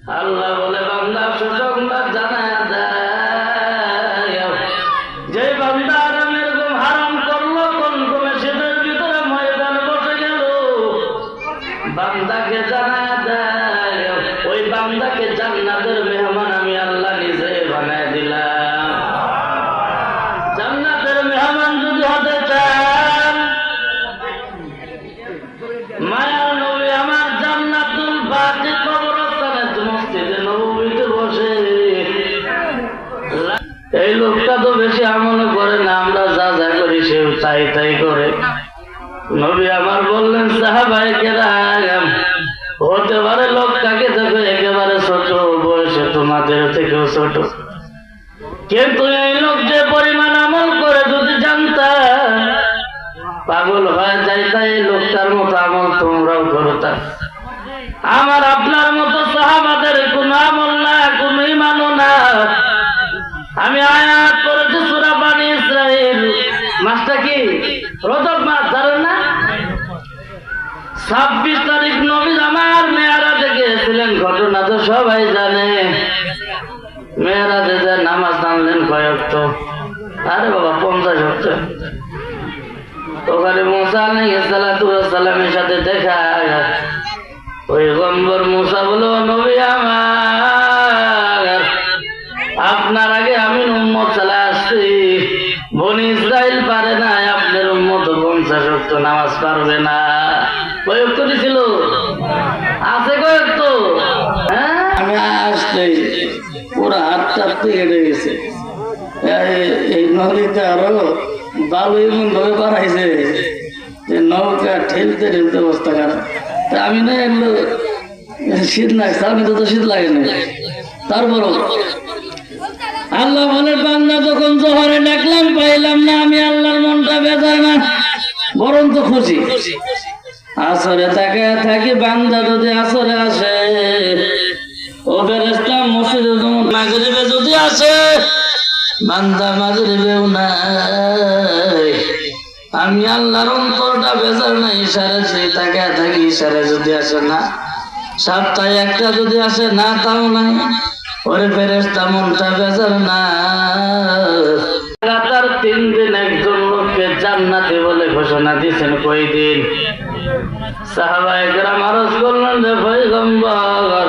আল্লাহ বলে বান্দা সুসংবাদ জানায় দাও, যে বান্দা আরামের ঘুম হারাম করলো, কোন ঘুমে শীতের ভিতরে ময়দান বসে গেল, বান্দাকে জানায় দাও, ওই বান্দাকে জান্নাতের মেহমান আমি আল্লাহ নিজে বানায় দিলাম। জান্নাতের মেহমান যদি হতে চান, মায়ার নবী আমার জান্নাতুল বাকি কবরস্থানে মসজিদে নববীতে বসে, এই লোকটা তো বেশি আমল করে না, আমরা যা যা করি সেও তাই তাই করে। নবী আমার বললেন সাহাবায়ে কেরাম, হতে পারে লোকটাকে দেখো একেবারে ছোট বয়সে, তোমাদের থেকেও ছোট, কিন্তু এই লোক যে পরিমাণ আমল করে যদি জানতাম, পাগল হয়ে যাইতা এই লোকটার মতো আমল তোমরাও করতা। আমার আপনার মতো সাহাবাদের কোন আমল না, কোন ঈমানও না। আমি আয়াত পড়েছি সূরা বনী ইসরাঈল, মাসটা কি রজব মাস, জানেন না? 26 তারিখ নবী আমার মেরাজে গিয়েছিলেন, ঘটনা তো সবাই জানে। মেরাজে যে নামাজ টানলেন কয় ওয়াক্ত? আরে বাবা 50 ওয়াক্ত। ওখানে মুসা আলাইহিস সালাতু ওয়াস সালামের সাথে দেখা, ওই গম্বর মুসা বলো নবী আমার, আপনার আগে আমি উম্মত চলে আসছি, বনি ইসরাইল পারে না, আপনার উম্মত 50 ওয়াক্ত নামাজ পারবে না। কয় ওয়াক্ত দিছিল? আছে কয় ওয়াক্ত? হ্যাঁ, আমি আসতে পুরো হাতটা কেটে গেছে। এই নদীতে আরো বালু এমন ভাবে বাড়াইছে যে নৌকা ঠেলতে ঠেলতে অবস্থা খারাপ। তা আমি না এগুলো শীত লাগছে, আমি তো শীত লাগে না। তারপরও আল্লাহ বলে বান্দা যখন জোহরে ডাকলাম পাইলাম না, আমি আল্লাহর মনটা বেজার না, বরং তো খুশি। আসরে তাকে থাকি, বান্দা যদি আসরে আসে, ও ফেরেশতা মসজিদে মাগরিবে যদি আসে, বান্দা মাগরিবেও নাই, আমি আল্লাহর অন্তরটা বেজার না, ইশারা সেই তাকে থাকি, ইশারা যদি আসে না, সপ্তাহে একটা যদি আসে না, তাও নাই, ওরে ফেরেশতা মনটা বেজার না। লাগাতার 3 দিন একজন লোককে জান্নাতি বলে ঘোষণা দিয়েছেন। কয়দিন? সাহাবায়ে কেরাম আরজ করলেন যে পয়গম্বর,